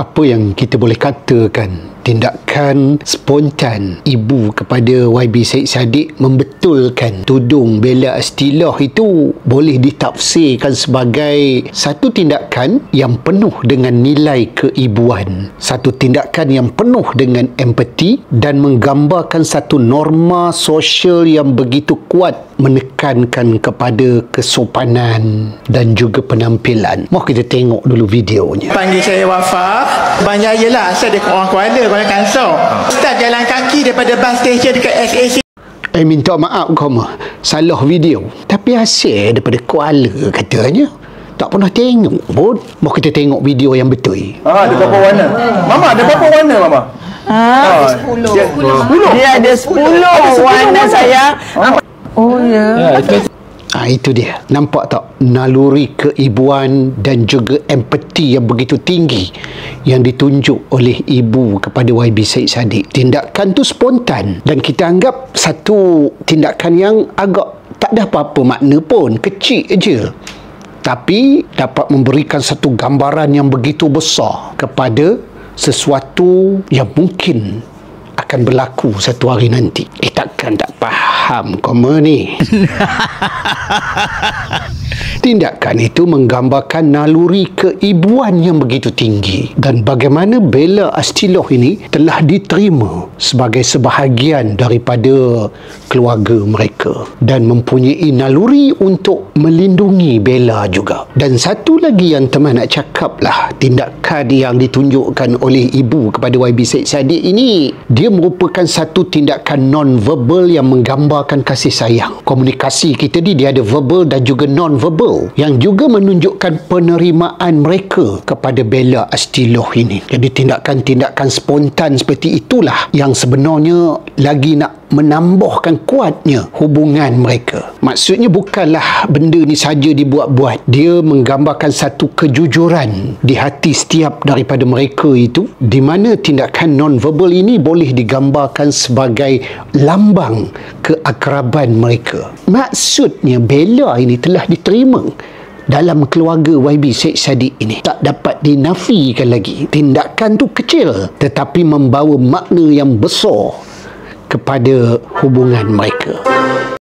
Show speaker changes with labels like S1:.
S1: Apa yang kita boleh katakan? Tindakan spontan ibu kepada YB Syed Saddiq membetulkan tudung bela istilah itu boleh ditafsirkan sebagai satu tindakan yang penuh dengan nilai keibuan, satu tindakan yang penuh dengan empati dan menggambarkan satu norma sosial yang begitu kuat menekankan kepada kesopanan dan juga penampilan. Mau kita tengok dulu videonya.
S2: Panggil saya Wafa, Abang Jaya lah. Saya dekat orang Kuala, Kuala Kansar. Ustaz jalan kaki daripada bus station dekat SAC.
S1: Minta maaf koma, salah video. Tapi hasil daripada Kuala katanya. Tak pernah tengok pun. Mau kita tengok video yang betul.
S3: Ada berapa warna? Mama, ada berapa warna Mama?
S4: Ada 10. Dia ada 10 warna sayang. Oh ya.
S1: Itu dia. Nampak tak naluri keibuan dan juga empati yang begitu tinggi yang ditunjuk oleh ibu kepada YB Syed Saddiq. Tindakan tu spontan dan kita anggap satu tindakan yang agak tak ada apa-apa makna pun, kecil je. Tapi dapat memberikan satu gambaran yang begitu besar kepada sesuatu yang mungkin akan berlaku satu hari nanti. Takkan tak faham koma ni. Tindakan itu menggambarkan naluri keibuan yang begitu tinggi dan bagaimana bela istilah ini telah diterima sebagai sebahagian daripada keluarga mereka dan mempunyai naluri untuk melindungi bela juga. Dan satu lagi yang teman nak cakap lah, tindakan yang ditunjukkan oleh ibu kepada YB Syed Saddiq ini, dia merupakan satu tindakan non-verbal yang menggambarkan kasih sayang. Komunikasi kita ni dia ada verbal dan juga non-verbal yang juga menunjukkan penerimaan mereka kepada bela istilah ini. Jadi tindakan-tindakan spontan seperti itulah yang sebenarnya lagi nak menambahkan kuatnya hubungan mereka. Maksudnya bukanlah benda ni saja dibuat-buat. Dia menggambarkan satu kejujuran di hati setiap daripada mereka itu, di mana tindakan non-verbal ini boleh digambarkan sebagai lambang keakraban mereka. Maksudnya bela ini telah diterima dalam keluarga YB Syed Saddiq ini. Tak dapat dinafikan lagi. Tindakan tu kecil tetapi membawa makna yang besar kepada hubungan mereka.